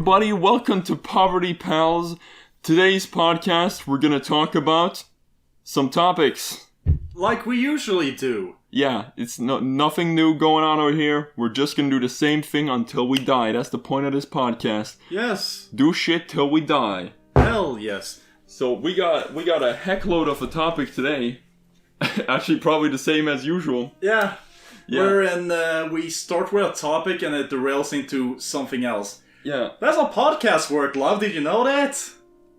everybody, welcome to Poverty Pals. Today's podcast, we're gonna talk about some topics. Like we usually do. Yeah, it's nothing new going on over here. We're just gonna do the same thing until we die. That's the point of this podcast. Yes. Do shit till we die. Hell yes. So we got a heckload of a topic today. Actually, probably the same as usual. Yeah. Wherein we start with a topic and it derails into something else. Yeah. That's how podcasts work, love. Did you know that?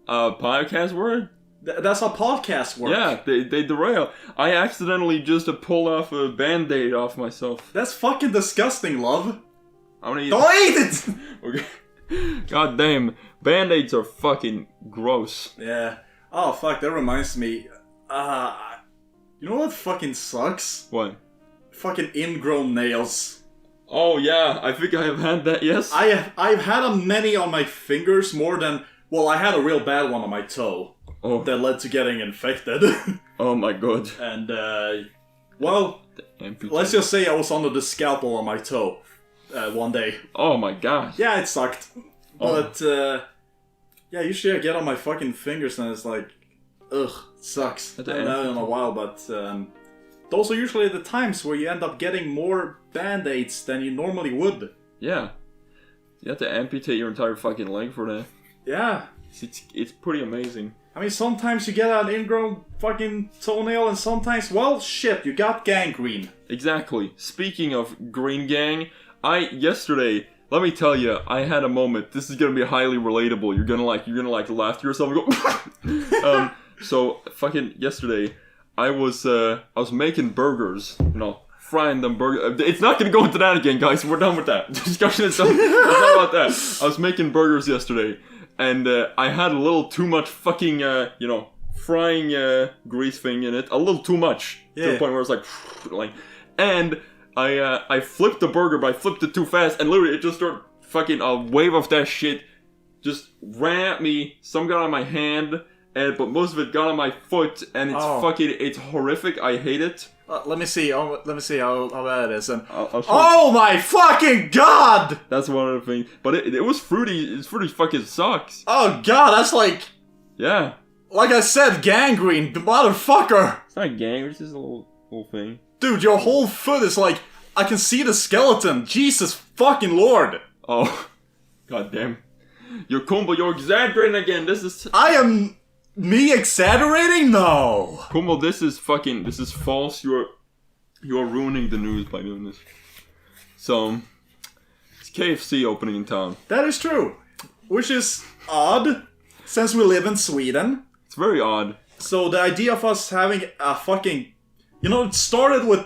Podcast word? That's how podcasts work. Yeah, they derail. I accidentally just pulled off a band-aid off myself. That's fucking disgusting, love. I'm gonna eat Don't eat it! Okay. God damn, band-aids are fucking gross. Yeah. Oh, fuck, that reminds me. You know what fucking sucks? What? Fucking ingrown nails. Oh yeah, I think I have had that, yes? I've had many on my fingers more than... Well, I had a real bad one on my toe. Oh. That led to getting infected. Oh my god. And, well, let's just say I was under the scalpel on my toe one day. Oh my god. Yeah, it sucked. But, yeah, usually I get on my fucking fingers and it's like, ugh, it sucks. I haven't had it in a while, but those are usually the times where you end up getting more band-aids than you normally would. Yeah. You have to amputate your entire fucking leg for that. Yeah. It's pretty amazing. I mean, sometimes you get an ingrown fucking toenail, and sometimes, well, shit, you got gangrene. Exactly. Speaking of green gang, yesterday, let me tell you, I had a moment. This is gonna be highly relatable. You're gonna laugh to yourself and go. So fucking yesterday, I was making burgers. Frying them burgers. It's not gonna go into that again, guys. We're done with that. Discussion is done. It's not about that. I was making burgers yesterday. And I had a little too much fucking, frying grease thing in it. A little too much. Yeah. To the point where it's like, and I flipped the burger, but I flipped it too fast, and literally it just started fucking a wave of that shit just ran at me. Some got on my hand, but most of it got on my foot, and it's horrific. I hate it. Let me see how bad it is. And oh my fucking god! That's one of the things. But it was fruity. It's fruity fucking sucks. Oh god, that's like... Yeah. Like I said, gangrene, motherfucker! It's not gangrene, it's just a little thing. Dude, your whole foot is like... I can see the skeleton. Jesus fucking lord. Oh. God damn. You're exaggerating again. This is... I am... Me exaggerating? No. Kumbel, this is false. You're ruining the news by doing this. So, it's KFC opening in town. That is true. Which is odd, since we live in Sweden. It's very odd. So the idea of us having a fucking... it started with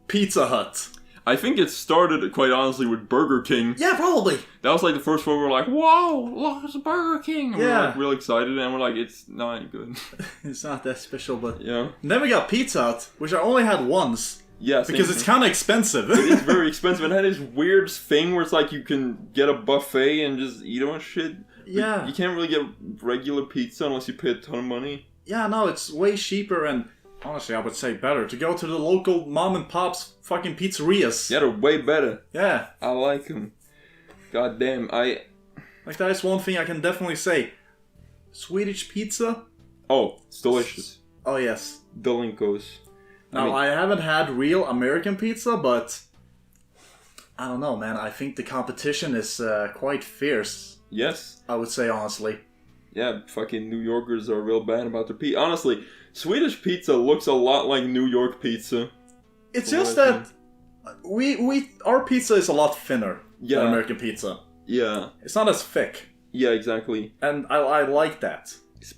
Pizza Hut. I think it started, quite honestly, with Burger King. Yeah, probably. That was like the first one we were like, whoa, look, it's Burger King. And we were like real excited, and we're like, it's not good. It's not that special, but... Yeah. And then we got Pizza Hut, which I only had once. Yes. Because it's kind of expensive. It is very expensive. And it had this weird thing where it's like you can get a buffet and just eat on shit. Yeah. You can't really get regular pizza unless you pay a ton of money. Yeah, no, it's way cheaper and... Honestly, I would say better to go to the local mom and pop's fucking pizzerias. Yeah, they're way better. Yeah. I like them. God damn, Like, that is one thing I can definitely say. Swedish pizza? Oh, it's delicious. Oh, yes. Delinkos. Now, I haven't had real American pizza, but... I don't know, man. I think the competition is quite fierce. Yes. I would say, honestly. Yeah, fucking New Yorkers are real bad about their pizza. Honestly... Swedish pizza looks a lot like New York pizza. It's just that our pizza is a lot thinner than American pizza. Yeah. It's not as thick. Yeah, exactly. And I like that.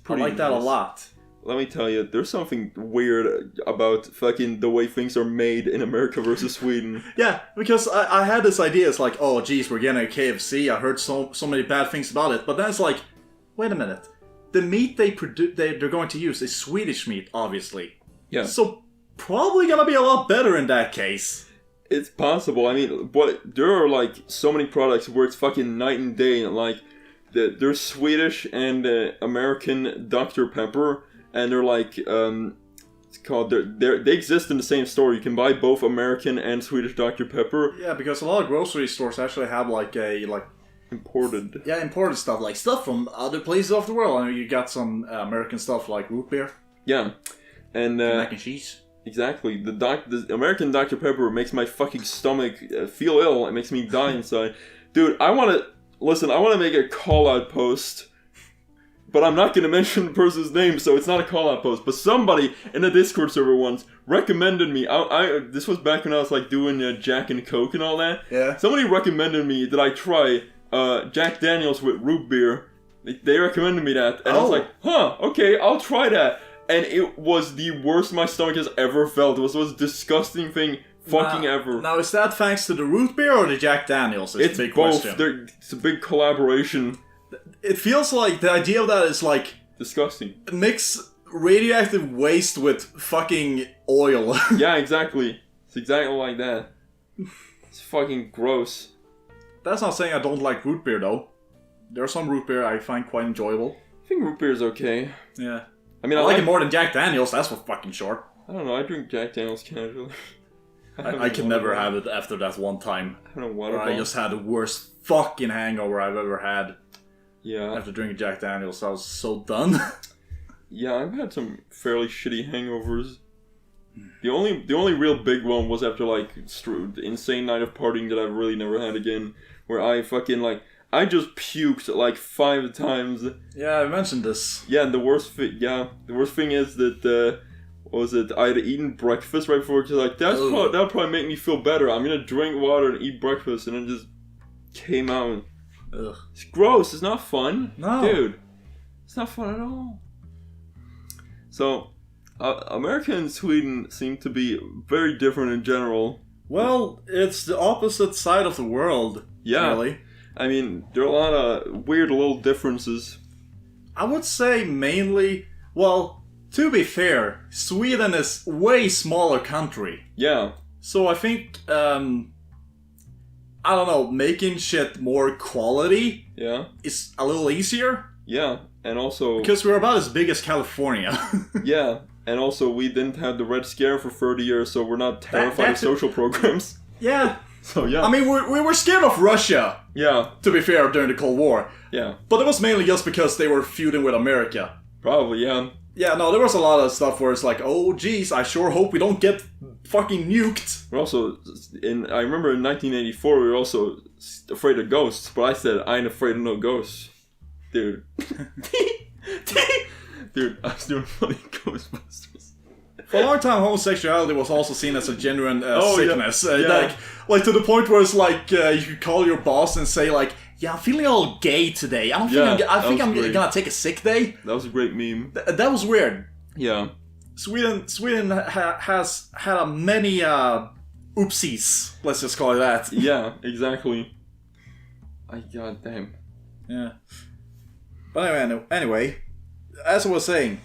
I like that a lot. Let me tell you, there's something weird about fucking the way things are made in America versus Sweden. Yeah, because I had this idea, it's like, oh geez, we're getting a KFC, I heard so many bad things about it, but then it's like, wait a minute. The meat they're going to use is Swedish meat, obviously. Yeah. So, probably gonna be a lot better in that case. It's possible. I mean, but there are, like, so many products where it's fucking night and day. Like, there's Swedish and American Dr. Pepper, and they're like, it's called, they exist in the same store. You can buy both American and Swedish Dr. Pepper. Yeah, because a lot of grocery stores actually have, like, a Imported. Yeah, imported stuff, like stuff from other places of the world. I mean, you got some American stuff like root beer. Yeah. And mac and cheese. Exactly. The American Dr. Pepper makes my fucking stomach feel ill. It makes me die inside. Dude, I want to make a call-out post, but I'm not going to mention the person's name, so it's not a call-out post. But somebody in a Discord server once recommended me. This was back when I was like doing Jack and Coke and all that. Yeah. Somebody recommended me that I try Jack Daniels with root beer. They recommended me that, and I was like, huh, okay, I'll try that. And it was the worst my stomach has ever felt. It was the most disgusting thing ever. Now, is that thanks to the root beer or the Jack Daniels? It's a big both. question. It's a big collaboration. It feels like the idea of that is like... disgusting. Mix radioactive waste with fucking oil. Yeah, exactly. It's exactly like that. It's fucking gross. That's not saying I don't like root beer, though. There's some root beer I find quite enjoyable. I think root beer is okay. Yeah. I mean, I like it more than Jack Daniels, that's for fucking sure. I don't know, I drink Jack Daniels casually. I can never have it after that one time. I don't know what I just had the worst fucking hangover I've ever had. Yeah. After drinking Jack Daniels, I was so done. Yeah, I've had some fairly shitty hangovers. The only real big one was after like the insane night of partying that I've really never had again, where I fucking I just puked like 5 times. Yeah, I mentioned this. Yeah, and the worst thing is that I had eaten breakfast right before, because like that'll probably make me feel better. I'm gonna drink water and eat breakfast, and it just came out. Ugh. It's gross. It's not fun. No, dude, it's not fun at all. So, America and Sweden seem to be very different in general. Well, it's the opposite side of the world. Yeah. Really. I mean, there are a lot of weird little differences. I would say mainly, well, to be fair, Sweden is way smaller country. Yeah. So I think, I don't know, making shit more quality is a little easier. Yeah, and also... because we're about as big as California. Yeah, and also we didn't have the Red Scare for 30 years, so we're not terrified of social programs. Yeah. So, yeah. I mean, we were scared of Russia. Yeah. To be fair, during the Cold War. Yeah. But it was mainly just because they were feuding with America. Probably, yeah. Yeah, no, there was a lot of stuff where it's like, oh, geez, I sure hope we don't get fucking nuked. We're also, I remember in 1984, we were also afraid of ghosts, but I said, I ain't afraid of no ghosts. Dude. Dude, I was doing funny Ghostbusters. For a long time, homosexuality was also seen as a genuine sickness. Yeah. Like to the point where it's like, you could call your boss and say like, yeah, I'm feeling all gay today. I think I'm gonna take a sick day. That was a great meme. That was weird. Yeah. Sweden has had many oopsies. Let's just call it that. Yeah, exactly. Goddamn. Yeah. But anyway, as I was saying,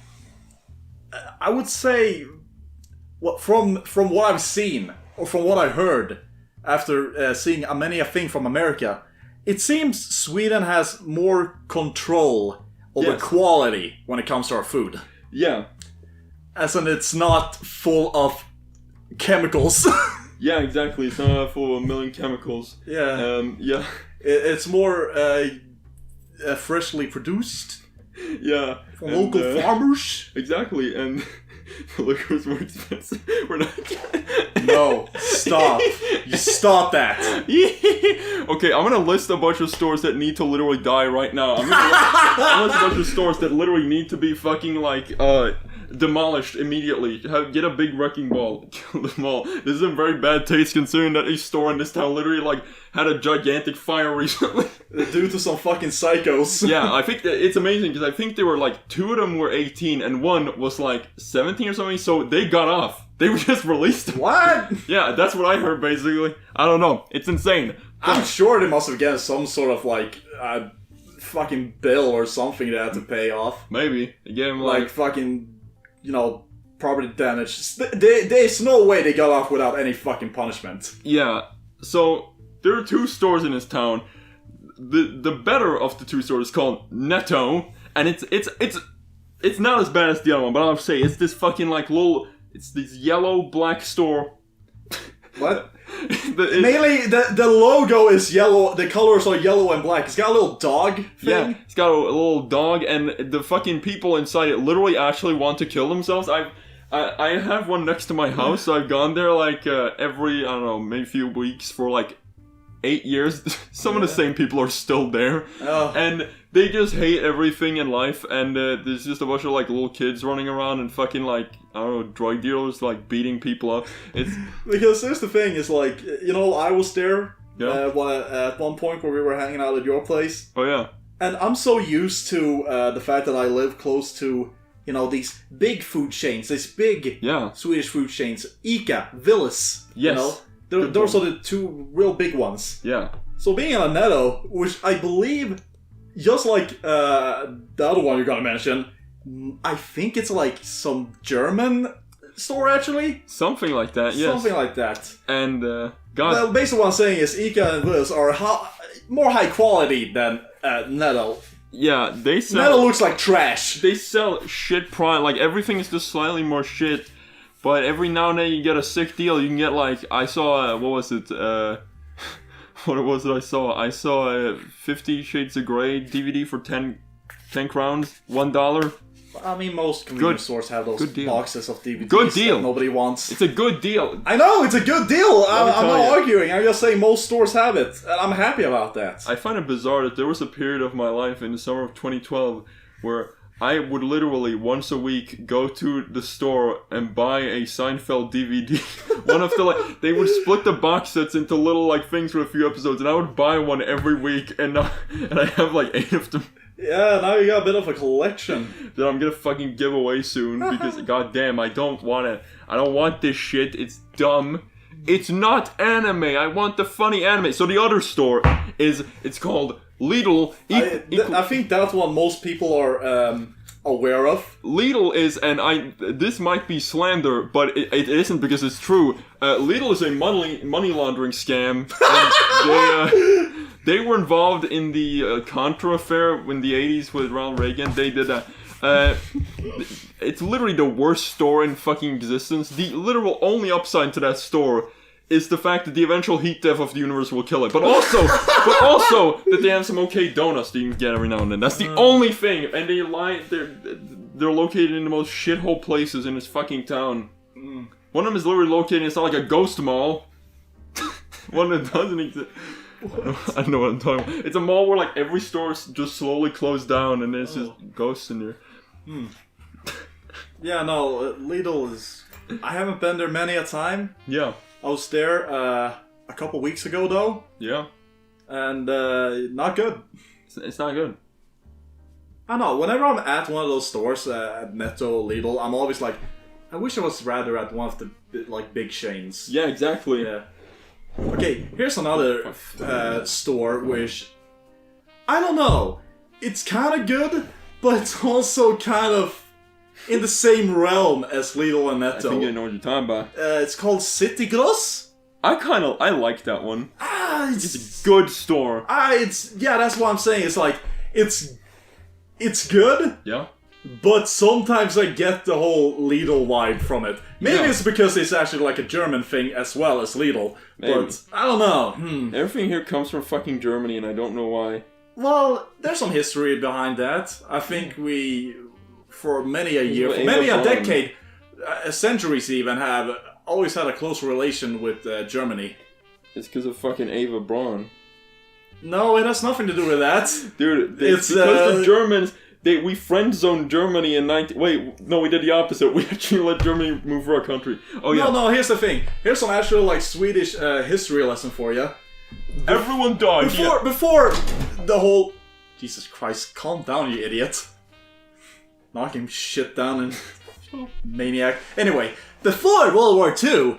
I would say, from what I've seen or from what I heard after seeing many a thing from America, it seems Sweden has more control over quality when it comes to our food. Yeah. As in, it's not full of chemicals. Yeah, exactly. It's not full of a million chemicals. Yeah. Yeah. It's more freshly produced. Yeah. From local farmers. Exactly, and the liquor's more expensive. We're not... No, stop. You stop that. Okay, I'm gonna list a bunch of stores that need to literally die right now. I'm gonna list a bunch of stores that literally need to be fucking, like, demolished immediately. Get a big wrecking ball. Kill them all. This is in very bad taste considering that a store in this town literally, like, had a gigantic fire recently. Due to some fucking psychos. Yeah, I think that it's amazing because I think they were like, 2 of them were 18 and 1 was like 17 or something, so they got off. They were just released. What? Yeah, that's what I heard basically. I don't know. It's insane. I'm sure they must have gotten some sort of like fucking bill or something they had to pay off. Maybe. Again, like fucking, property damage. There's no way they got off without any fucking punishment. Yeah. So there are 2 stores in this town. The better of the 2 stores is called Netto, and it's not as bad as the other one, but I'll say it's this fucking like little, it's this yellow black store. What? Mainly, the logo is yellow. The colors are yellow and black. It's got a little dog thing. Yeah, it's got a little dog, and the fucking people inside it literally actually want to kill themselves. I have one next to my house. So I've gone there like every, I don't know, maybe a few weeks for like 8 years. Some of the same people are still there. Oh. And they just hate everything in life, and there's just a bunch of like little kids running around and fucking like, I don't know, drug dealers like beating people up. It's because here's the thing, is like, you know, I was there at one point where we were hanging out at your place. Oh yeah. And I'm so used to the fact that I live close to, you know, these big food chains, these big Swedish food chains, ICA, Willys, you know. Those are the two real big ones. Yeah. So being in a Netto, which I believe, just like the other one you're gonna mention, I think it's like some German store actually. Something like that, yes. Something like that. And, well, basically what I'm saying is ICA and Willys are more high quality than Netto. Yeah, they sell... Netto looks like trash. They sell shit product, like everything is just slightly more shit. But every now and then you get a sick deal. You can get like, I saw, what was it? What was it I saw? I saw 50 Shades of Grey DVD for 10 crowns, $1. I mean, most convenience stores have those boxes of DVDs good deal. That nobody wants. It's a good deal. I know, it's a good deal. I'm not arguing. I'm just saying most stores have it. And I'm happy about that. I find it bizarre that there was a period of my life in the summer of 2012 where I would literally once a week go to the store and buy a Seinfeld DVD. One of the like, they would split the box sets into little like things with a few episodes, and I would buy one every week, and I have like 8 of them. Yeah, now you got a bit of a collection that I'm gonna fucking give away soon because goddamn, I don't want this shit. It's dumb. It's not anime. I want the funny anime. So the other store it's called Lidl. I think that's what most people are aware of. Lidl is, and this might be slander, but it isn't because it's true. Lidl is a money laundering scam. And they were involved in the Contra affair in the 80s with Ronald Reagan. They did that. It's literally the worst store in fucking existence. The literal only upside to that store is the fact that the eventual heat death of the universe will kill it. But also that they have some okay donuts that you can get every now and then. That's the only thing. And they're located in the most shithole places in this fucking town. One of them is literally located inside like a ghost mall. One that doesn't exist. I know what I'm talking about. It's a mall where like every store just slowly closed down and there's just ghosts in there. Yeah, no, Lidl is... I haven't been there many a time. Yeah. I was there a couple weeks ago though. Yeah. And not good. It's not good. I know, whenever I'm at one of those stores, at Netto, Lidl, I'm always like, I wish I was rather at one of the like big chains. Yeah, exactly. Yeah. Okay, here's another store which, I don't know, it's kind of good, but it's also kind of in the same realm as Lidl and Netto. I think I know what you're talking about. It's called City Gross. I like that one. It's a good store. That's what I'm saying. It's like, it's good. Yeah. But sometimes I get the whole Lidl vibe from it. Maybe it's because it's actually like a German thing as well as Lidl. Maybe. But I don't know. Everything here comes from fucking Germany and I don't know why. Well, there's some history behind that. I think we, for many a year, for many a decade, centuries even, have always had a close relation with Germany. It's because of fucking Ava Braun. No, it has nothing to do with that. Dude, it's because the Germans... We friend-zoned Germany in Wait, no, we did the opposite. We actually let Germany move for our country. Oh, yeah. No, here's the thing. Here's some actual, like, Swedish history lesson for you. Everyone died. Before the whole... Jesus Christ, calm down, you idiot. Knocking shit down and... maniac. Anyway, before World War II,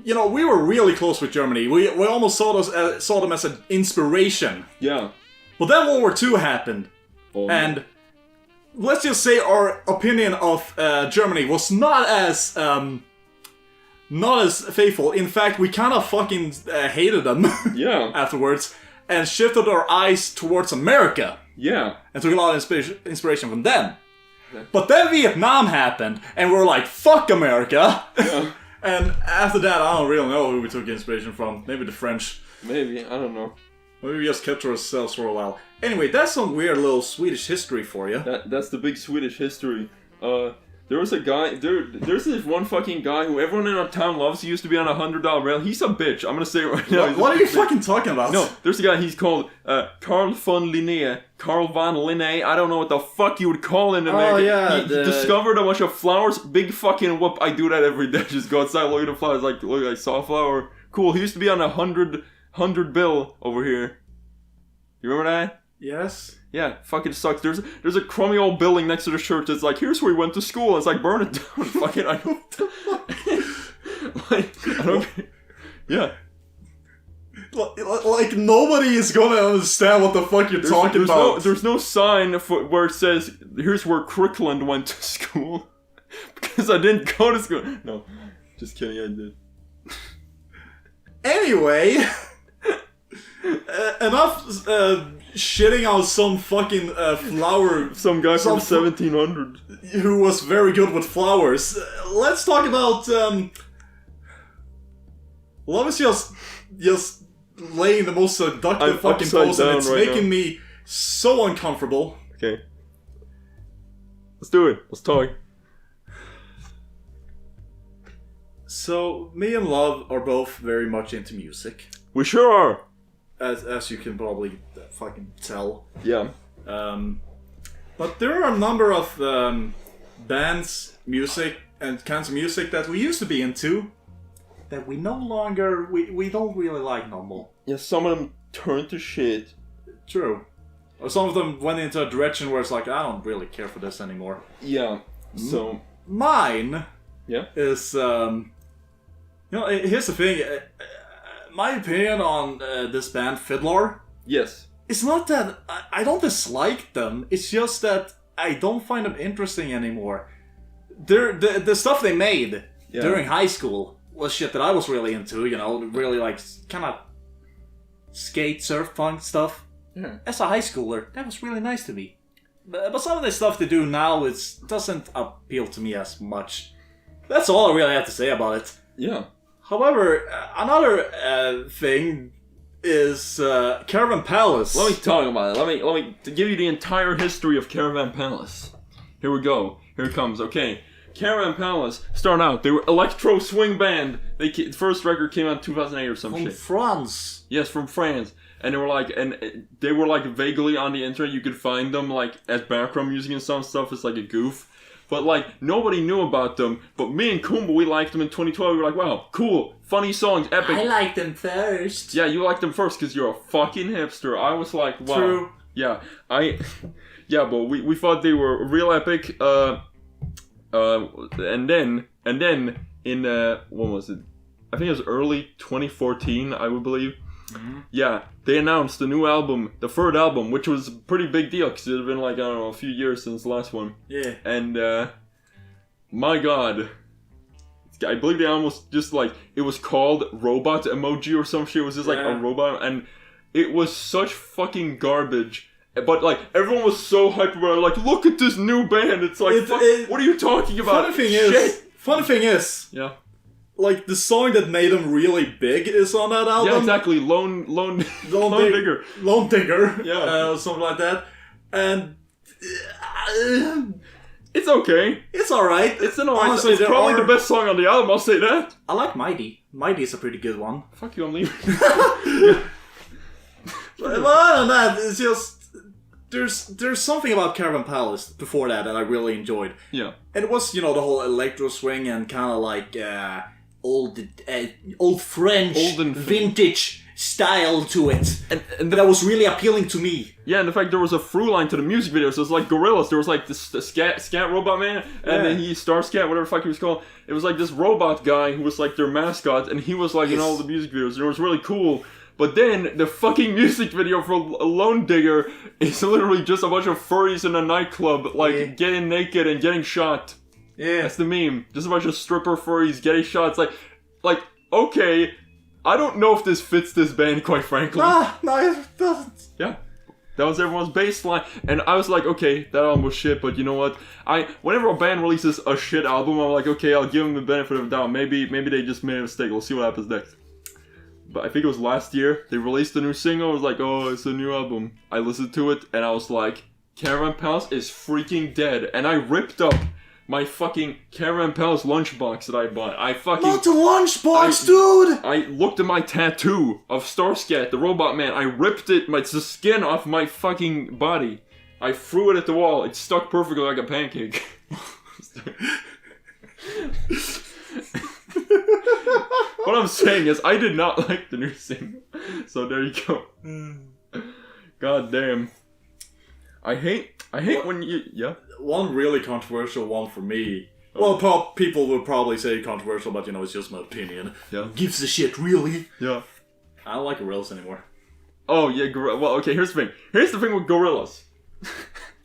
you know, we were really close with Germany. We almost saw them as an inspiration. Yeah. But then World War II happened. Oh, and let's just say our opinion of Germany was not as faithful. In fact, we kind of fucking hated them. Yeah. Afterwards, and shifted our eyes towards America. Yeah. And took a lot of inspiration from them. Yeah. But then Vietnam happened, and we're like, fuck America. Yeah. And after that, I don't really know who we took inspiration from. Maybe the French. Maybe, I don't know. Maybe we just kept to ourselves for a while. Anyway, that's some weird little Swedish history for you. That's the big Swedish history. There was a guy, there's this one fucking guy who everyone in our town loves. He used to be on a $100 rail. He's a bitch. I'm gonna say it right now. What are you fucking talking about? No, there's a guy, he's called Carl von Linné. Carl von Linné. I don't know what the fuck you would call him in America. Oh, yeah. He discovered a bunch of flowers. Big fucking whoop. I do that every day. Just go outside, look at the flowers. Like, look, I saw a flower. Cool. He used to be on a 100 bill over here. You remember that? Yes. Yeah, fucking sucks. There's a crummy old building next to the church that's like, here's where we went to school. It's like, burn it down. Fucking, I don't... I don't... Yeah. Like, nobody is gonna understand what the fuck you're talking about. There's no sign where it says, here's where Crickland went to school. Because I didn't go to school. No, just kidding, I did. Anyway... enough shitting on some fucking flower... Some guy from 1700. Who was very good with flowers. Let's talk about... Love is just laying the most seductive fucking pose, and it's right making me so uncomfortable. Okay. Let's do it. Let's talk. So, me and Love are both very much into music. We sure are. As you can probably fucking tell. Yeah. But there are a number of bands, music, and kinds of music that we used to be into that we no longer, we don't really like no more. Yeah, some of them turned to shit. True. Or some of them went into a direction where it's like, I don't really care for this anymore. Yeah, so... Mine yeah. Is, here's the thing. My opinion on this band, Fiddler. Yes. It's not that I don't dislike them. It's just that I don't find them interesting anymore. The stuff they made during high school was shit that I was really into. You know, really like kind of skate, surf, punk stuff. Yeah. As a high schooler, that was really nice to me. But some of the stuff they do now doesn't appeal to me as much. That's all I really have to say about it. Yeah. However, another thing is Caravan Palace. Let me talk about it. Let me give you the entire history of Caravan Palace. Here we go. Here it comes. Okay. Caravan Palace started out. They were electro swing band. The first record came out in 2008 or some shit. From France. Yes, from France. And they were like vaguely on the internet. You could find them like as background music and some stuff. It's like a goof. But, like, nobody knew about them. But me and Kumba, we liked them in 2012. We were like, wow, cool, funny songs, epic. I liked them first. Yeah, you liked them first because you're a fucking hipster. I was like, wow. True. Yeah, yeah, but we thought they were real epic. And then in, what was it? I think it was early 2014, I would believe. Mm-hmm. Yeah, they announced the new album, the third album, which was a pretty big deal because it had been like, I don't know, a few years since the last one. Yeah. And, my god. I believe they almost just like, it was called Robot Emoji or some shit. It was just like a robot. And it was such fucking garbage. But like, everyone was so hyped about it. Like, look at this new band. It's like, what are you talking about? Funny thing is. Yeah. Like, the song that made them really big is on that album. Yeah, exactly. Lone Digger. Lone Digger. Yeah. Something like that. And... it's okay. It's alright. It's honestly, it's probably the best song on the album, I'll say that. I like Mighty. Mighty is a pretty good one. Fuck you, I'm leaving. But other than that, it's just... There's something about Caravan Palace before that I really enjoyed. Yeah. And it was, the whole electro swing and kind of like... old French, vintage style to it, and that was really appealing to me. Yeah, and in fact, there was a through line to the music video. So it was like Gorillaz. There was like this scat robot man, and then Starscat, whatever the fuck he was called. It was like this robot guy who was like their mascot, and he was like in all the music videos, and it was really cool. But then the fucking music video for Lone Digger is literally just a bunch of furries in a nightclub, like getting naked and getting shot. Yeah. That's the meme. Just a bunch of stripper furries getting shots. Like, okay, I don't know if this fits this band, quite frankly. No, it doesn't. Yeah. That was everyone's baseline. And I was like, okay, that album was shit, but you know what? Whenever a band releases a shit album, I'm like, okay, I'll give them the benefit of the doubt. Maybe they just made a mistake. We'll see what happens next. But I think it was last year, they released a new single. I was like, oh, it's a new album. I listened to it, and I was like, Caravan Palace is freaking dead. And I ripped up my fucking Caravan Palace lunchbox that I bought. Not the lunchbox, dude! I looked at my tattoo of Starscat, the robot man. I ripped it, the skin off my fucking body. I threw it at the wall. It stuck perfectly like a pancake. What I'm saying is, I did not like the new single. So there you go. God damn. I hate when you... Yeah? One really controversial one for me. Well, people would probably say controversial, but it's just my opinion. Yeah. Gives a shit, really? Yeah. I don't like Gorillaz anymore. Oh, yeah, well, okay, here's the thing. Here's the thing with Gorillaz.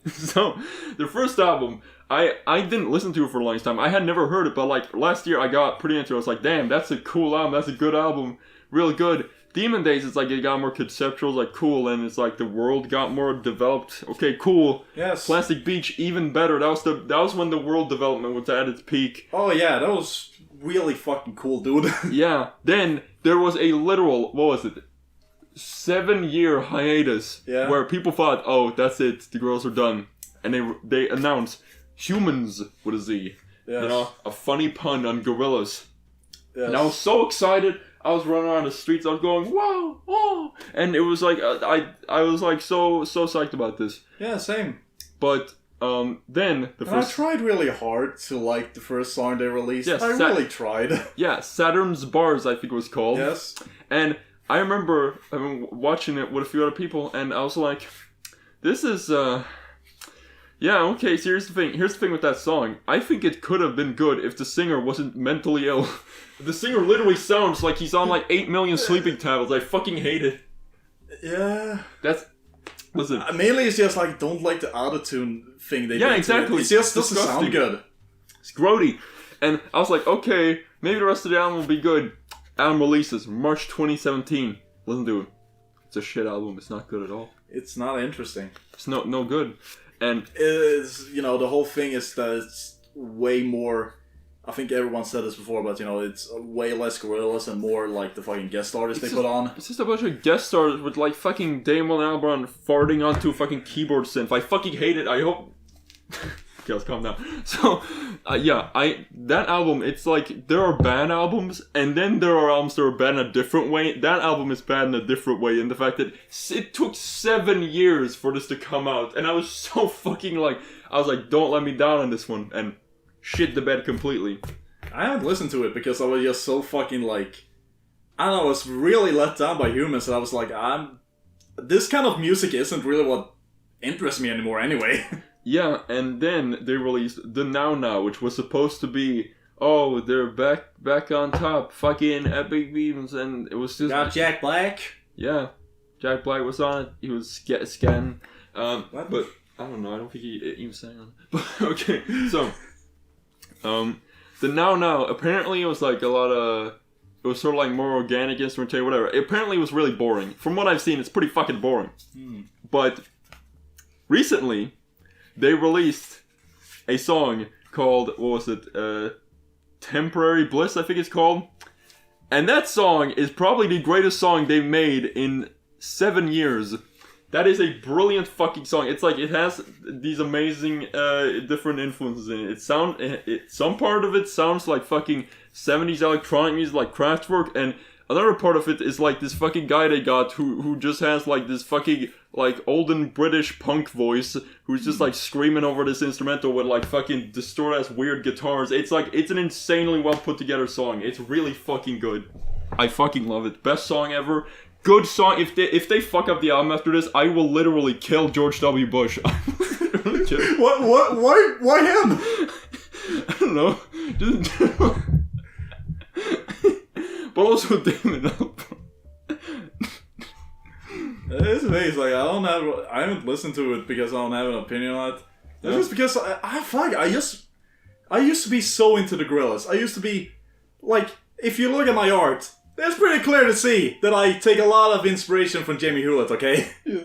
So, their first album, I didn't listen to it for the longest time. I had never heard it, but like last year I got pretty into it. I was like, damn, that's a cool album. That's a good album. Really good. Demon Days, it's like it got more conceptual, like cool, and it's like the world got more developed. Okay, cool. Yes. Plastic Beach, even better. That was when the world development was at its peak. Oh yeah, that was really fucking cool, dude. Yeah. Then there was a literal, what was it? 7-year hiatus. Yeah. Where people thought, oh, that's it. The girls are done, and they announced Humans with a Z. Yes. A funny pun on Gorillaz. Yes. And I was so excited. I was running around the streets. I was going, wow, oh, and it was like I was like so psyched about this. Yeah, same. But then the first. I tried really hard to like the first song they released. Yes, I really tried. Yeah, Saturn's Bars, I think it was called. Yes. And I remember watching it with a few other people, and I was like, this is yeah, okay, so here's the thing. Here's the thing with that song. I think it could have been good if the singer wasn't mentally ill. The singer literally sounds like he's on like 8 million sleeping tablets. I fucking hate it. Yeah. Listen. Mainly it's just like, don't like the autotune thing they do. Yeah, exactly. It just doesn't sound good. It's grody. And I was like, okay, maybe the rest of the album will be good. Album releases March 2017. Listen to it. It's a shit album. It's not good at all. It's not interesting. It's no good. And it's, the whole thing is that it's way more. I think everyone said this before, but it's way less Gorillaz and more like the fucking guest artists they put on. It's just a bunch of guest stars with like fucking Damon Albarn farting onto a fucking keyboard synth. I fucking hate it. I hope. Okay, let's calm down. So, yeah, that album, it's like, there are bad albums, and then there are albums that are bad in a different way. That album is bad in a different way, in the fact that it took 7 years for this to come out, and I was so fucking like, don't let me down on this one, and shit the bed completely. I haven't listened to it because I was just so fucking like, I don't know, I was really let down by Humans, and I was like, this kind of music isn't really what interests me anymore anyway. Yeah, and then they released the Now, which was supposed to be, oh, they're back on top, fucking epic beams, and it was just... Got Jack Black? Yeah, Jack Black was on it, he was scanning, what? But, I don't know, I don't think he even sang on it. But, okay, so, the Now, apparently it was like a lot of, it was sort of like more organic instrumentation, whatever. Apparently it was really boring. From what I've seen, it's pretty fucking boring. But, recently... they released a song called, what was it, Temporary Bliss, I think it's called. And that song is probably the greatest song they've made in 7 years. That is a brilliant fucking song. It's like, it has these amazing, different influences in it. Some part of it sounds like fucking 70s electronic music, like Kraftwerk, and another part of it is like this fucking guy they got who just has like this fucking like olden British punk voice who's just like screaming over this instrumental with like fucking distorted ass weird guitars. It's like, it's an insanely well put together song. It's really fucking good. I fucking love it. Best song ever. Good song. If they fuck up the album after this, I will literally kill George W. Bush. What? Why him? I don't know. But also Damon Albarn. It's amazing. Like, I haven't listened to it because I don't have an opinion on it. It's just because I used to be so into the Gorillaz. I used to be like, if you look at my art, it's pretty clear to see that I take a lot of inspiration from Jamie Hewlett. Okay. Yeah.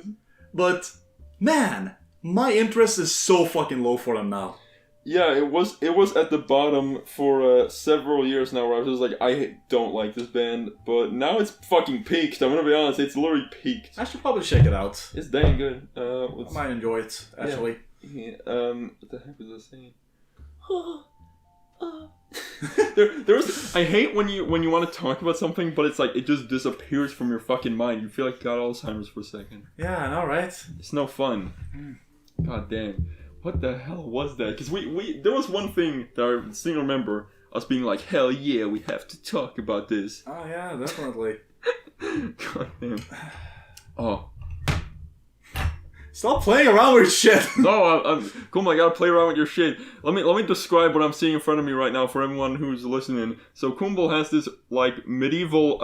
But, man, my interest is so fucking low for them now. Yeah, it was at the bottom for several years now, where I was just like, I don't like this band, but now it's fucking peaked. I'm gonna be honest, it's literally peaked. I should probably check it out. It's dang good. I might enjoy it, actually. Yeah. What the heck was I saying? There's I hate when you want to talk about something, but it's like it just disappears from your fucking mind. You feel like you got Alzheimer's for a second. Yeah, I know, right? It's no fun. God damn. What the hell was that? Because we there was one thing that I still remember us being like, hell yeah, we have to talk about this. Oh yeah, definitely. God damn. Oh. Stop playing around with shit. No, I'm cool. I gotta play around with your shit. Let me describe what I'm seeing in front of me right now for everyone who's listening. So Kumbel has this like medieval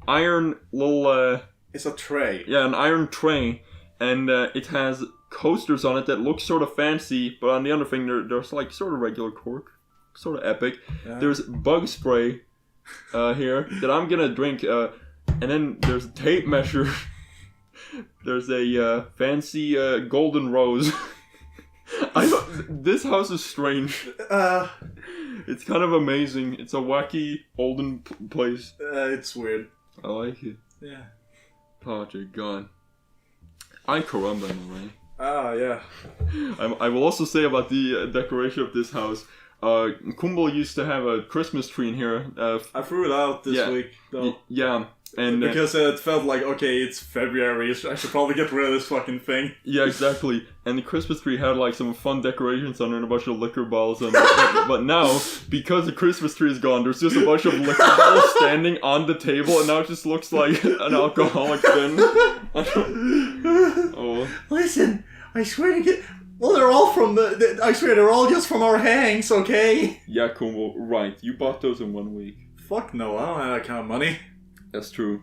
iron little It's a tray. Yeah, an iron tray, and it has coasters on it that look sort of fancy, but on the other thing there's like sort of regular cork, sort of epic. Yeah. There's bug spray here that I'm gonna drink, and then there's a tape measure. There's a fancy golden rose. This house is strange. It's kind of amazing. It's a wacky olden place. It's weird. I like it. Yeah. Oh dear God. Ay caramba, right? Ah, yeah. I will also say about the decoration of this house. Kumbel used to have a Christmas tree in here. I threw it out this week, though. Yeah. And because it felt like, okay, it's February, I should probably get rid of this fucking thing. Yeah, exactly. And the Christmas tree had like some fun decorations on it and a bunch of liquor bottles. And but now, because the Christmas tree is gone, there's just a bunch of liquor bottles standing on the table, and now it just looks like an alcoholic bin. Oh. Listen, I swear to get... Well, they're all from I swear, they're all just from our hangs, okay? Yeah, Kumbel, right. You bought those in 1 week. Fuck no, I don't have that kind of money. That's true.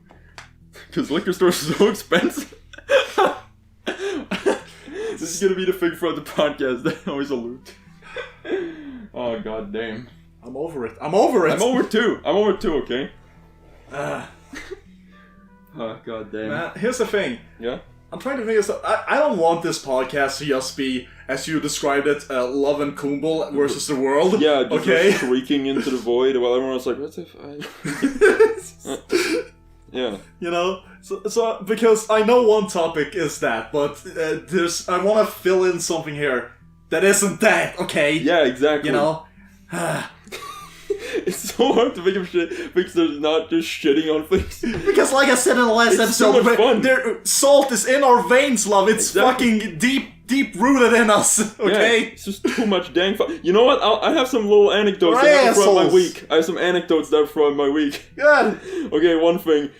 Because liquor stores are so expensive. This is gonna be the thing for the podcast that I always allude to. Oh, god damn. I'm over it. I'm over it! I'm over too, okay? Oh, god damn. Man, here's the thing. Yeah? I'm trying to think of something. I don't want this podcast to just be, as you described it, Love and Kumbel versus the world. Yeah, just okay? shrieking into the void while everyone's like, what's if I... Yeah. You know? So because I know one topic is that, but I want to fill in something here that isn't that, okay? Yeah, exactly. You know? It's so hard to think of shit because there's not just shitting on things. Because like I said in the last episode, so much fun. Salt is in our veins, love. It's fucking deep rooted in us, okay? Yeah, it's just too much dang fun. You know what? I have some little anecdotes that from my week. I have some anecdotes that from my week. Good. Okay, one thing.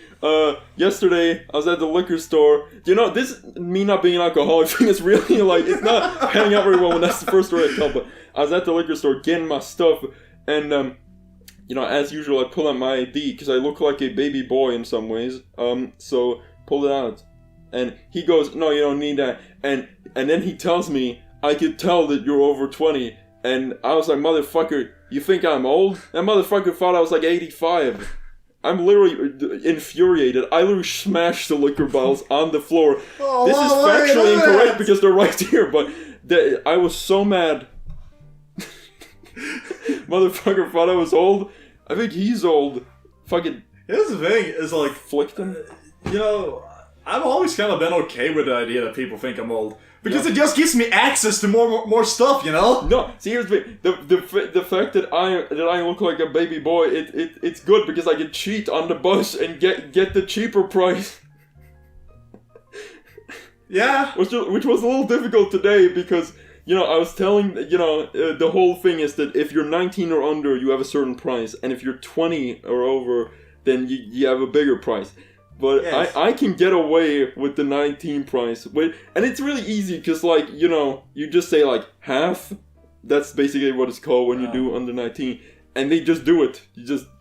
Yesterday, I was at the liquor store. You know, this, me not being an alcoholic thing is really like, it's not panning out very well when that's the first story I tell, but I was at the liquor store getting my stuff, and, you know, as usual, I pull out my ID, because I look like a baby boy in some ways, so pull it out. And he goes, no, you don't need that. And then he tells me, I could tell that you're over 20. And I was like, motherfucker, you think I'm old? That motherfucker thought I was like 85. I'm literally infuriated. I literally smashed the liquor bottles on the floor. Oh, this is factually incorrect because they're right here, but I was so mad. Motherfucker thought I was old. I think he's old. Fucking... Here's the thing, is like... Flicked him? You know... I've always kind of been okay with the idea that people think I'm old. Because it just gives me access to more stuff, you know? No, see, here's the fact that I look like a baby boy, it's good because I can cheat on the bus and get the cheaper price. Yeah. Which was a little difficult today because, you know, I was telling, you know, the whole thing is that if you're 19 or under, you have a certain price. And if you're 20 or over, then you have a bigger price. But yes. I can get away with the 19 price. And it's really easy because, like, you know, you just say, like, half. That's basically what it's called when you do under 19. And they just do it.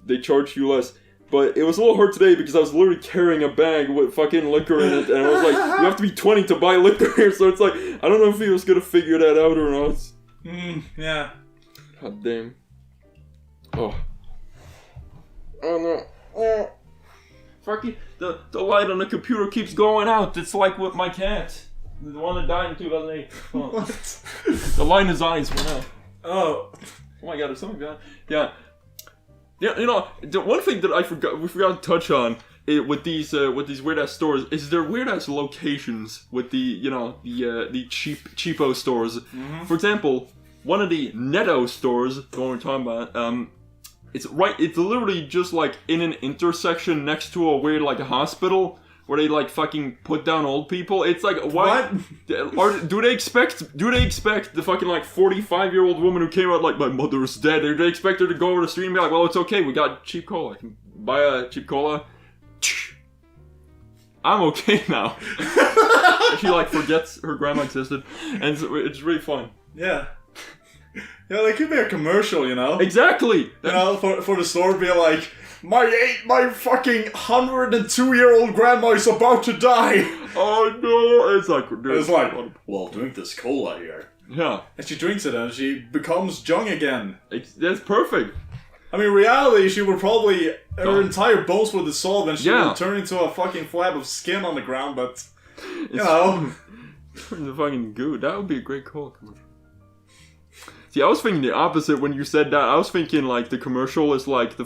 They charge you less. But it was a little hard today because I was literally carrying a bag with fucking liquor in it. And I was like, you have to be 20 to buy liquor here. So it's like, I don't know if he was going to figure that out or not. Yeah. God damn. Oh. Oh no. Oh. Sparky. The light on the computer keeps going out. It's like with my cat. The one that died in 2008. What? The light in his eyes went out. Oh my god, there's something bad. Yeah. Yeah, you know, the one thing that we forgot to touch on with these weird ass stores is their weird ass locations with the cheapo stores. Mm-hmm. For example, one of the Netto stores, the one we're talking about, it's literally just like in an intersection next to a weird like hospital where they like fucking put down old people. It's like what? Do they expect the fucking like 45-year-old woman who came out like my mother is dead? Or do they expect her to go over the street and be like, well, it's okay, we got cheap cola. I can buy a cheap cola. I'm okay now. She like forgets her grandma existed, and it's really fun. Yeah. Yeah, there could be a commercial, you know? Exactly! You know, for the store to be like, my fucking 102-year-old grandma is about to die! Oh no! It's like, well, drink this cola here. Yeah. And she drinks it and she becomes young again. That's perfect. I mean, in reality, she would probably, her entire bones would dissolve and she would turn into a fucking flab of skin on the ground, but, you know. The fucking goo. That would be a great cola commercial. See, I was thinking the opposite when you said that. I was thinking, like, the commercial is, like, the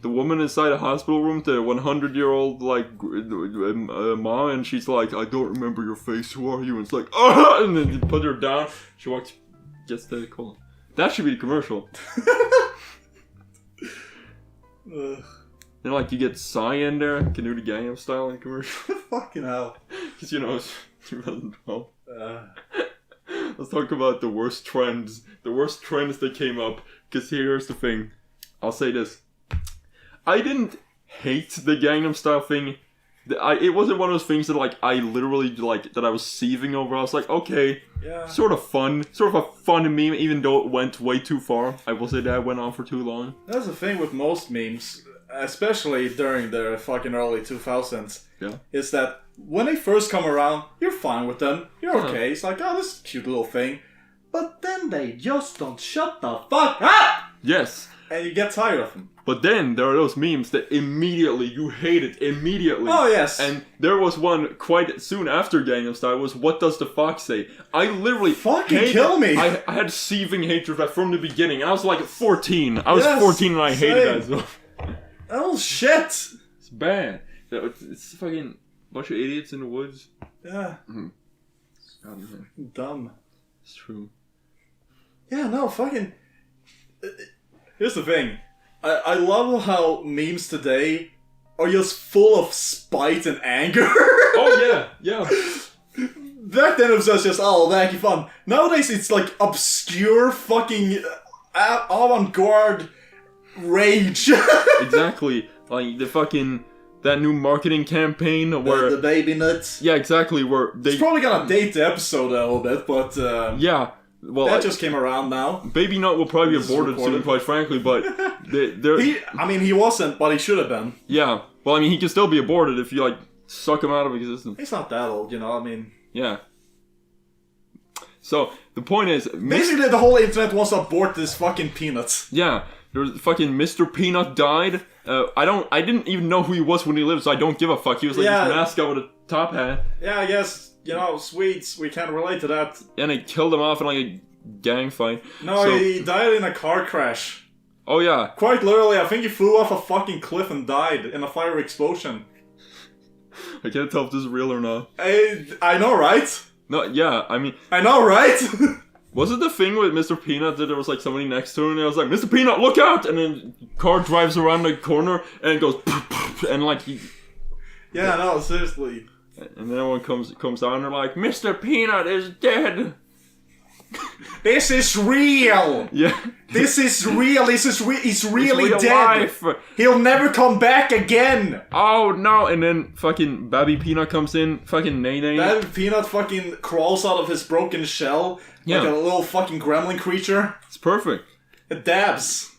woman inside a hospital room, the 100-year-old, like, mom, and she's like, I don't remember your face, who are you? And it's like, ah! And then you put her down, she walks, gets the cola. That should be the commercial. And, like, you get Psy in there, can do the Gangnam Style in the commercial. Fucking hell. Because, you know, it's 2012. Let's talk about the worst trends that came up, because here's the thing. I'll say this. I didn't hate the Gangnam Style thing. It wasn't one of those things that, like, I literally, like, that I was seething over. I was like, okay, sort of a fun meme, even though it went way too far. I will say that went on for too long. That's the thing with most memes, especially during the fucking early 2000s, is that when they first come around, you're fine with them. You're okay. It's like, oh, this is a cute little thing. But then they just don't shut the fuck up! Yes. And you get tired of them. But then there are those memes that immediately, you hate it immediately. Oh, yes. And there was one quite soon after Gangnam Style was, what does the fox say? I literally kill me! I had seething hatred from the beginning. I was like 14. I was 14 and I hated that. So. Oh, shit! It's bad. It's fucking bunch of idiots in the woods. Yeah. Mm-hmm. Dumb. It's true. Yeah, no, fucking... Here's the thing. I love how memes today are just full of spite and anger. Oh, yeah. Back then it was just, wacky fun. Nowadays it's like obscure fucking avant-garde rage. Exactly. Like the fucking... That new marketing campaign where... The baby nuts. Yeah, exactly, where they... It's probably gonna date the episode a little bit, but... yeah. Well, that just came around now. Baby Nut will probably be aborted soon, quite frankly, but... he wasn't, but he should have been. Yeah. Well, I mean, he can still be aborted if you, like, suck him out of existence. He's not that old, you know, I mean... Yeah. So, the point is... Basically, the whole internet wants to abort this fucking Peanuts. Yeah. There's fucking Mr. Peanut died. I didn't even know who he was when he lived, so I don't give a fuck. He was like this mascot with a top hat. Yeah, I guess, you know, Swedes, we can't relate to that. And they killed him off in like a gang fight. No, he died in a car crash. Oh yeah. Quite literally, I think he flew off a fucking cliff and died in a fire explosion. I can't tell if this is real or not. I know, right? No, yeah, I mean... I know, right? Was it the thing with Mr. Peanut that there was like somebody next to him and I was like, Mr. Peanut, look out! And then the car drives around the corner and it goes and like he... Yeah, no, seriously. And then everyone comes out and they're like, Mr. Peanut is dead! This is real! Yeah. This is real, he's really dead! Life. He'll never come back again! Oh no! And then fucking Babby Peanut comes in, fucking Nene. Babby Peanut fucking crawls out of his broken shell like a little fucking gremlin creature. It's perfect. It dabs.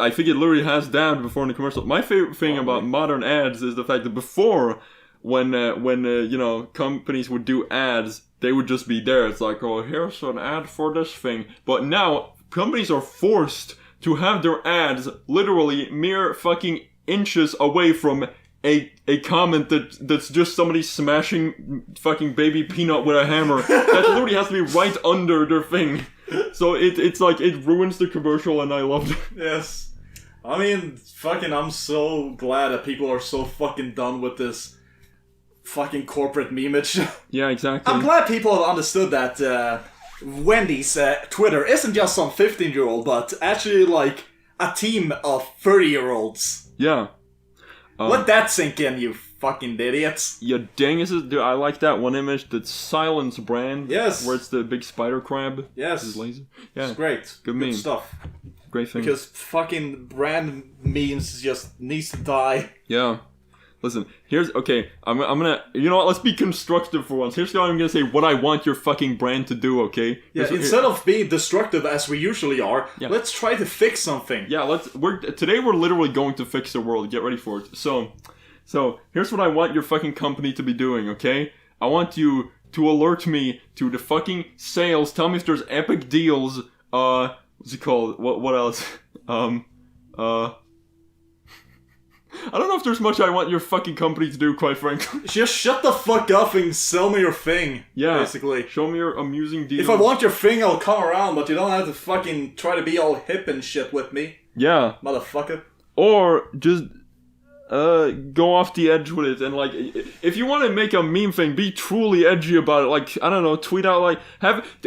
I think it literally has dabbed before in the commercial. My favorite thing about modern ads is the fact that before, when you know, companies would do ads, they would just be there. It's like, oh, here's an ad for this thing. But now, companies are forced to have their ads literally mere fucking inches away from a comment that's just somebody smashing fucking baby peanut with a hammer. That literally has to be right under their thing. So it's like, it ruins the commercial, and I loved it. Yes. I mean, fucking, I'm so glad that people are so fucking done with this fucking corporate memeage. Yeah, exactly. I'm glad people have understood that Wendy's Twitter isn't just some 15-year-old, but actually like a team of 30-year-olds. Yeah. Let that sink in, you fucking idiots. Yeah, dang, dude, I like that one image, the Silence brand. Yes. Where it's the big spider crab. Yes. His laser. Yeah. It's great. Good meme. Stuff. Great thing. Because fucking brand memes just needs to die. Yeah. Listen, okay, I'm gonna, you know what, let's be constructive for once. Here's what I'm gonna say, what I want your fucking brand to do, okay? Yeah, instead of being destructive as we usually are, let's try to fix something. Yeah, today we're literally going to fix the world, get ready for it. So, here's what I want your fucking company to be doing, okay? I want you to alert me to the fucking sales, tell me if there's epic deals, what's it called, what else? I don't know if there's much I want your fucking company to do, quite frankly. Just shut the fuck up and sell me your thing. Yeah. Basically. Show me your amusing deals. If I want your thing, I'll come around, but you don't have to fucking try to be all hip and shit with me. Yeah. Motherfucker. Or just go off the edge with it, and like, if you want to make a meme thing, be truly edgy about it. Like, I don't know, tweet out like,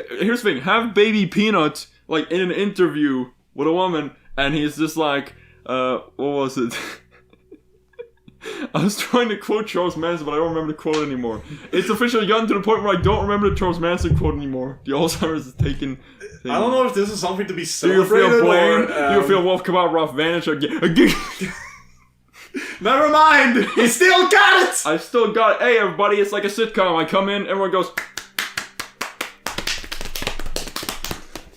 here's the thing, have Baby Peanut like in an interview with a woman, and he's just like, what was it? I was trying to quote Charles Manson, but I don't remember the quote anymore. It's officially gotten to the point where I don't remember the Charles Manson quote anymore. The Alzheimer's is taken. I don't know if this is something to be celebrated. Do you feel blamed? Do you feel Wolf Kebab Rough vanish again? Never mind! You still got it! I still got it. Hey everybody, it's like a sitcom. I come in, everyone goes...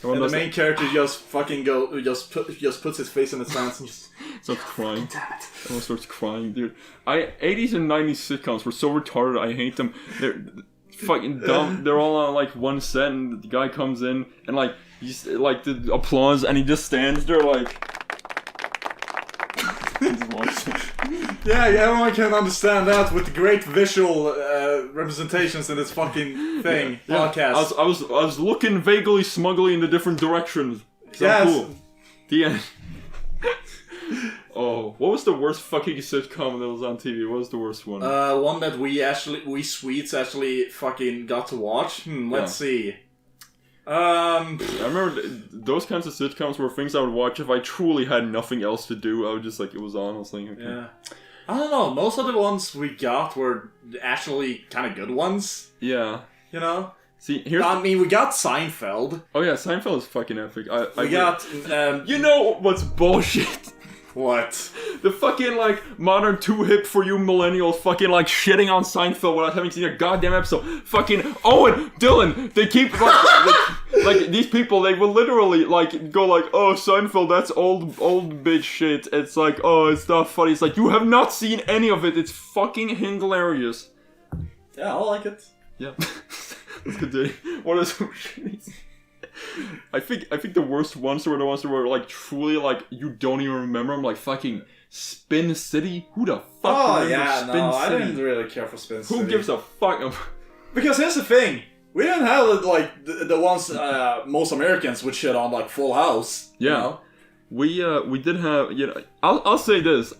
And the main character just fucking just puts his face in his hands and just starts crying. Damn it! Everyone starts crying, dude. 80s and 90s sitcoms were so retarded. I hate them. They're fucking dumb. They're all on like one set, and the guy comes in and like he's like the applause, and he just stands there like. Yeah, everyone can understand that with the great visual representations in this fucking thing podcast. I was looking vaguely, smugly in the different directions. Yes. Cool. The end. Oh, what was the worst fucking sitcom that was on TV? What was the worst one? One that we Swedes actually fucking got to watch. Let's see. I remember those kinds of sitcoms were things I would watch if I truly had nothing else to do. I would just like, it was on, I was thinking, okay. Yeah. I don't know, most of the ones we got were actually kind of good ones. Yeah. You know? See, we got Seinfeld. Oh yeah, Seinfeld is fucking epic. We got... you know what's bullshit? What? The fucking, like, modern too hip for you millennials fucking, like, shitting on Seinfeld without having seen a goddamn episode. Fucking Owen, Dylan, they keep, like, these people, they will literally, like, go like, oh, Seinfeld, that's old bitch shit. It's like, oh, it's not funny. It's like, you have not seen any of it. It's fucking hilarious. Yeah, I like it. Yeah. Let's continue. What is I think the worst ones were the ones that were like truly like you don't even remember them, like fucking Spin City. Who the fuck remembers Spin City? I didn't really care for Spin City. Who gives a fuck? Because here's the thing, we didn't have like the ones most Americans would shit on, like Full House. Yeah, you know? we did have. You know, I'll say this.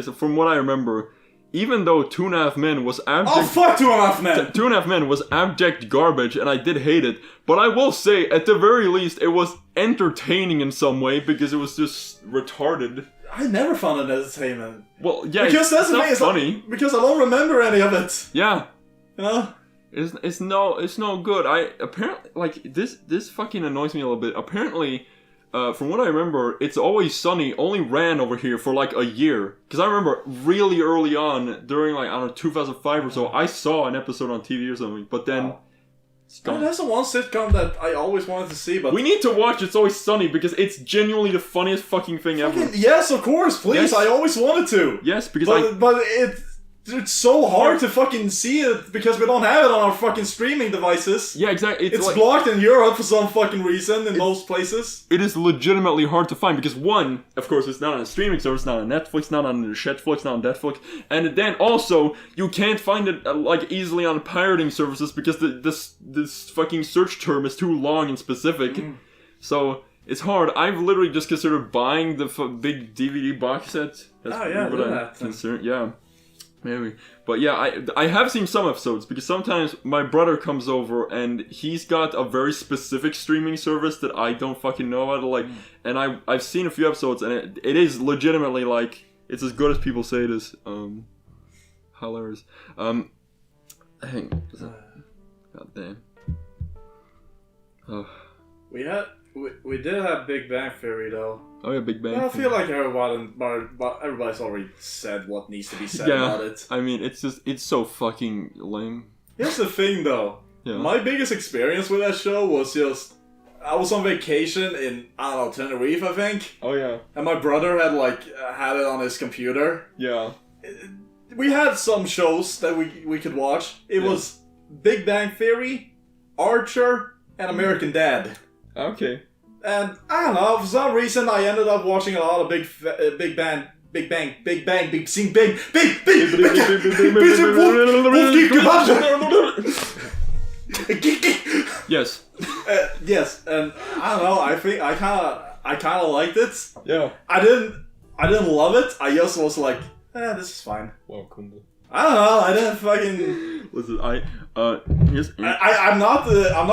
From what I remember. Even though 2.5 Men was abject... Oh, fuck 2.5 Men! 2.5 Men was abject garbage, and I did hate it. But I will say, at the very least, it was entertaining in some way, because it was just retarded. I never found it entertainment. Well, yeah, because it's not funny. Because I don't remember any of it. Yeah. You know? It's no good. Apparently, like, this fucking annoys me a little bit. Apparently... from what I remember, It's Always Sunny only ran over here for like a year. Because I remember really early on, during like, I don't know, 2005 or so, I saw an episode on TV or something. But then, it's gone. That's the one sitcom that I always wanted to see, but... We need to watch It's Always Sunny because it's genuinely the funniest fucking thing ever. Yes, of course, please, yes. I always wanted to. Yes, because But it's so hard to fucking see it because we don't have it on our fucking streaming devices. Yeah, exactly. It's like, blocked in Europe for some fucking reason in most places. It is legitimately hard to find because one, of course, it's not on a streaming service, not on Netflix, not on Shitflix, not on Deathflix, and then also you can't find it like easily on pirating services because this fucking search term is too long and specific. So it's hard. I've literally just considered buying the big DVD box set. That's what I'm concerned. Yeah. Maybe. But yeah, I have seen some episodes because sometimes my brother comes over and he's got a very specific streaming service that I don't fucking know about. Like, and I've seen a few episodes and it is legitimately like, it's as good as people say it is. Hilarious. Hang on. God damn. Oh. We did have Big Bang Theory though. Oh yeah, Big Bang. I feel like everybody's already said what needs to be said about it. I mean, it's so fucking lame. Here's the thing though. Yeah. My biggest experience with that show was just, I was on vacation in, I don't know, Tenerife, I think. Oh yeah. And my brother had had it on his computer. Yeah. We had some shows that we could watch. It was Big Bang Theory, Archer, and American Dad. Okay. And I don't know, for some reason I ended up watching a lot of Big Bang. Yes. Yes, and I don't know, I think I kind of liked it. Yeah. I didn't love it. I just was like, this is fine. Welcome. I don't know. I didn't fucking. Listen, I'm not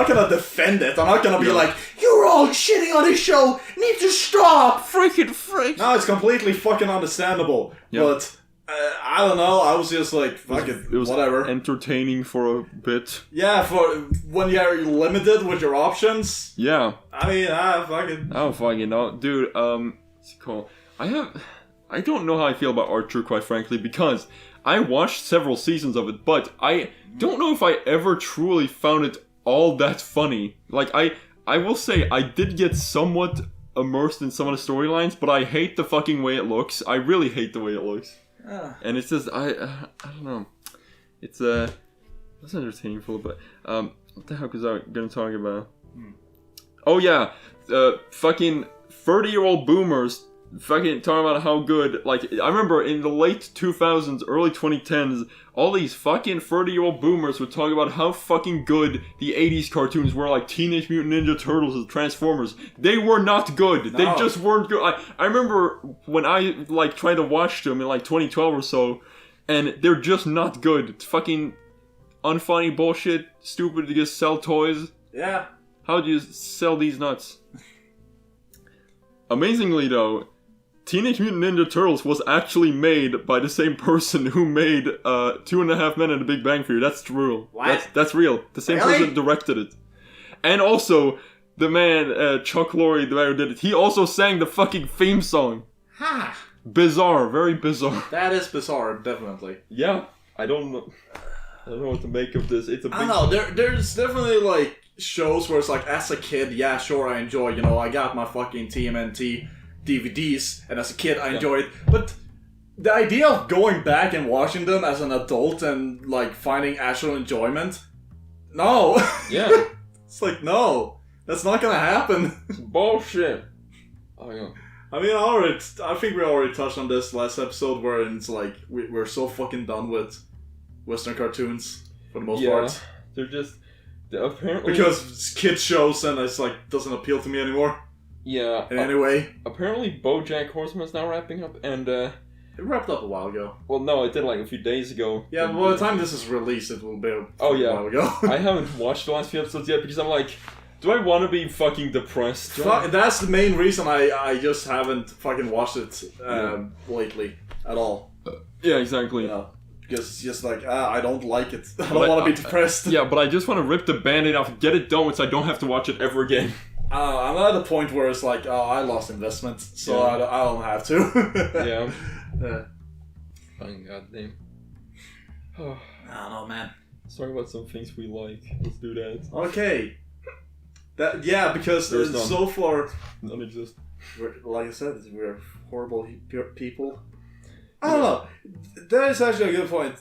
gonna defend it. I'm not gonna be like, you're all shitting on this show. Need to stop. Freaking freak. No, it's completely fucking understandable. Yep. But I don't know. I was just like, fuck it. It was whatever. Entertaining for a bit. Yeah, for when you're limited with your options. Yeah. I mean, fuck it. I don't fucking know, dude. It's cool. I don't know how I feel about Archer, quite frankly, because I watched several seasons of it, but I don't know if I ever truly found it all that funny. Like, I will say, I did get somewhat immersed in some of the storylines, but I hate the fucking way it looks. I really hate the way it looks. And it's just, I don't know. It's entertaining for a little bit. What the heck was I gonna talk about? Oh yeah, fucking 30-year-old boomers fucking talking about how good, like, I remember in the late 2000s, early 2010s, all these fucking 30-year-old boomers would talk about how fucking good the 80s cartoons were, like Teenage Mutant Ninja Turtles and Transformers. They were not good. No. They just weren't good. I remember when I, like, tried to watch them in, like, 2012 or so, and they're just not good. It's fucking unfunny bullshit, stupid to just sell toys. Yeah. How'd you sell these nuts? Amazingly, though, Teenage Mutant Ninja Turtles was actually made by the same person who made 2.5 Men and the Big Bang Theory. That's real. What? That's real. The same person directed it. And also, the man, Chuck Lorre, the man who did it, he also sang the fucking theme song. Ha! Bizarre. Very bizarre. That is bizarre, definitely. Yeah. I don't know what to make of this. It's a big... I don't know. There's definitely, like, shows where it's like, as a kid, yeah, sure, I enjoy, you know, I got my fucking TMNT DVDs, and as a kid I enjoyed it, but the idea of going back and watching them as an adult and like finding actual enjoyment, no. Yeah. It's like, no, that's not gonna happen. It's bullshit. Oh yeah. I mean, I think we already touched on this last episode where it's like we're so fucking done with Western cartoons for the most part. They're just apparently because kids shows and it's like doesn't appeal to me anymore. Yeah. In any way. Apparently, BoJack Horseman's now wrapping up, and it wrapped up a while ago. Well, no, it did like a few days ago. Yeah, by the time this is released, it will be a while ago. I haven't watched the last few episodes yet because I'm like, do I want to be fucking depressed? That's the main reason I just haven't fucking watched it lately at all. Yeah, exactly. Yeah. Because it's just like, I don't like it. I don't want to be depressed. Yeah, but I just want to rip the band-aid off and get it done so I don't have to watch it ever again. I'm at the point where it's like, I lost investment, so I don't have to. Yeah. Fine, goddamn. I don't know, man. Let's talk about some things we like. Let's do that. Okay. Because so far... None exist. Like I said, we're horrible people. I don't know. That is actually a good point.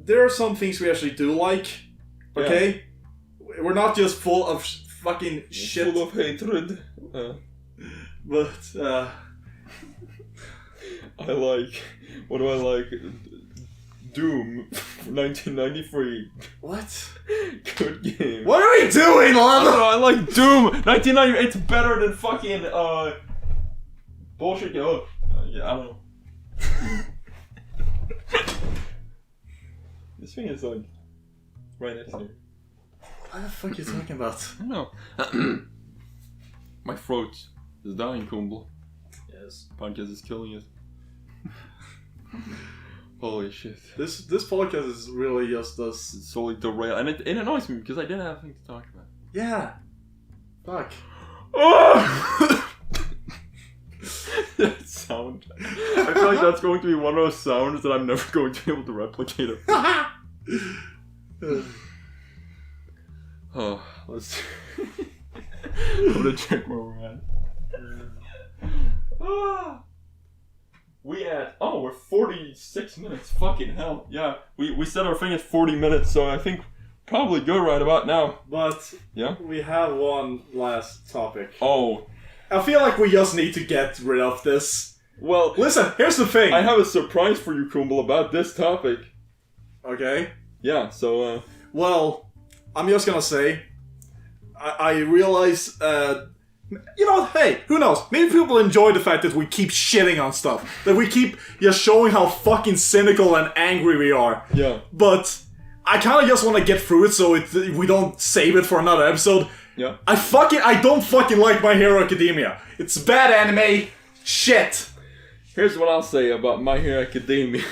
There are some things we actually do like. Okay, we're not just full of fucking shit. Full of hatred. But I like. What do I like? Doom, 1993. What? Good game. What are we doing, Lana? I like Doom, 1993. It's better than fucking bullshit. Oh, yeah, I don't know. This thing is like right next to me. What the fuck are you talking about? I don't know. My throat is dying, Kumbel. Yes. Podcast is killing it. Holy shit. This podcast is really just us. It's solely derailed. And it annoys me because I didn't have anything to talk about. Yeah. Fuck. Oh! That sound. I feel like that's going to be one of those sounds that I'm never going to be able to replicate it. Oh, let's. I'm gonna check where we're at. We're 46 minutes. Fucking hell. Yeah, we said our thing is 40 minutes, so I think probably good right about now. But yeah, we have one last topic. Oh. I feel like we just need to get rid of this. Well, listen, here's the thing. I have a surprise for you, Kumbel, about this topic. Okay. Yeah, so, well, I'm just gonna say, I realize, you know, hey, who knows? Maybe people enjoy the fact that we keep shitting on stuff. That we keep just showing how fucking cynical and angry we are. Yeah. But I kind of just want to get through it so we don't save it for another episode. Yeah. I don't fucking like My Hero Academia. It's bad anime. Shit. Here's what I'll say about My Hero Academia.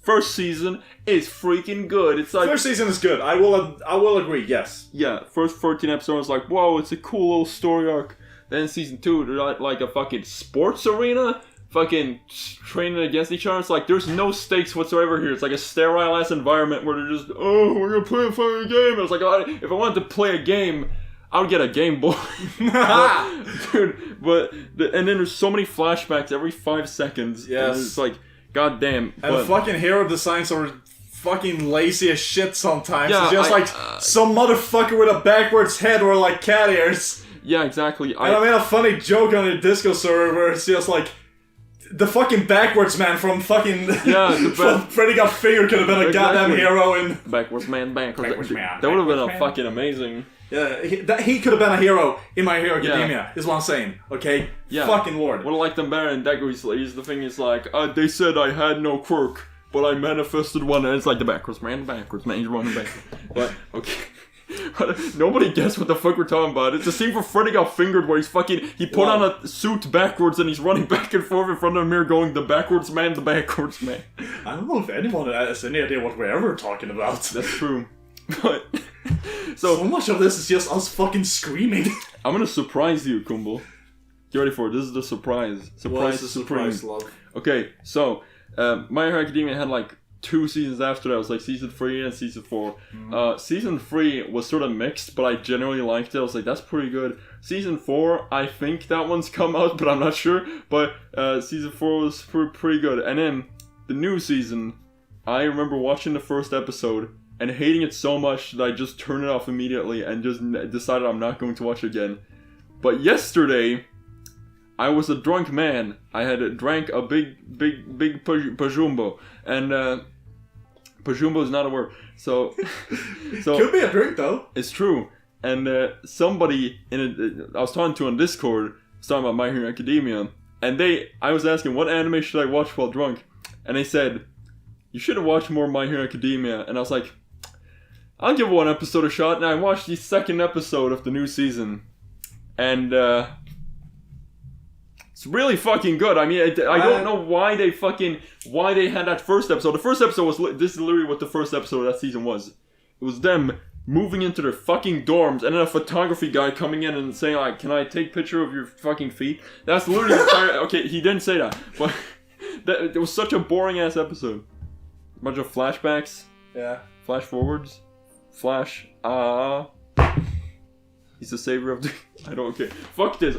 First season is freaking good. It's like first season is good. I will agree. Yes. Yeah. First 14 episodes, like whoa, it's a cool little story arc. Then season 2, they're like a fucking sports arena, fucking training against each other. It's like there's no stakes whatsoever here. It's like a sterile ass environment where they're just we're gonna play a fucking game. I was like, if I wanted to play a game, I would get a Game Boy. And then there's so many flashbacks every 5 seconds. Yes. And it's like, goddamn. And the fucking hero designs are fucking lazy as shit sometimes. Yeah, it's just like some motherfucker with a backwards head or like cat ears. Yeah, exactly. And I made a funny joke on the Disco server where it's just like, the fucking backwards man from fucking from Freddy Got Fingered could have been a goddamn hero in Backwards man. Man. That would have been a fucking amazing. Yeah, he could have been a hero in My Hero Academia, is what I'm saying, okay? Yeah. Fucking lord. Would have liked them better, and the thing is like, they said I had no quirk, but I manifested one, and it's like the backwards man, he's running back. But, okay. Nobody guessed what the fuck we're talking about. It's a scene for Freddy Got Fingered where he put on a suit backwards and he's running back and forth in front of the mirror going, the backwards man. I don't know if anyone has any idea what we're ever talking about. That's true. But... So much of this is just us fucking screaming. I'm gonna surprise you, Kumbel. Get ready for it. This is the surprise. Surprise, love. Okay, so My Hero Academia had like 2 seasons after that. It was like season 3 and season 4. Season 3 was sort of mixed, but I generally liked it. I was like, that's pretty good. Season 4, I think that one's come out, but I'm not sure. But season 4 was pretty good. And then the new season, I remember watching the first episode and hating it so much that I just turned it off immediately and just decided I'm not going to watch it again. But yesterday, I was a drunk man. I had drank a big pajumbo. And pajumbo is not a word. So could be a drink though. It's true. And somebody I was talking to on Discord was talking about My Hero Academia. And I was asking, what anime should I watch while drunk? And they said, you should have watched more My Hero Academia. And I was like, I'll give one episode a shot, and I watched the second episode of the new season, and it's really fucking good. I mean, I don't know why they had that first episode. The first episode this is literally what the first episode of that season was. It was them moving into their fucking dorms, and then a photography guy coming in and saying like, "Can I take a picture of your fucking feet?" That's literally the entire. Okay, he didn't say that, but it was such a boring ass episode. A bunch of flashbacks. Yeah. Flash forwards. Flash, he's the savior of the... I don't care. Fuck this.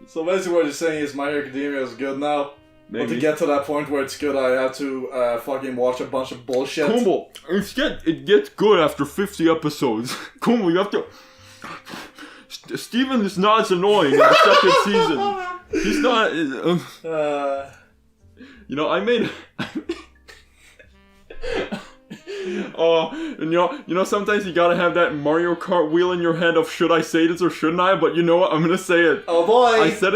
So basically what you're saying is My Hero Academia is good now. Maybe. But to get to that point where it's good, I have to fucking watch a bunch of bullshit. Kumo, it gets good after 50 episodes. Kumo, you have to... Steven is not as annoying in the second season. He's not... You know, I made... Oh, and you know, sometimes you gotta have that Mario Kart wheel in your head of should I say this or shouldn't I? But you know what? I'm gonna say it. Oh boy! I said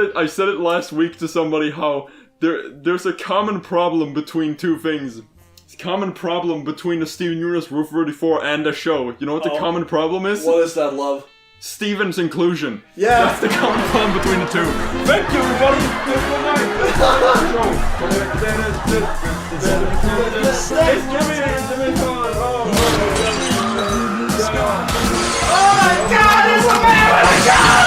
it last week to somebody how there's a common problem between two things. It's a common problem between the Steven Universe Roof 34 and the show. You know what the common problem is? What is that, love? Steven's inclusion. Yeah! That's the common problem between the two. Thank you, everybody! Good night!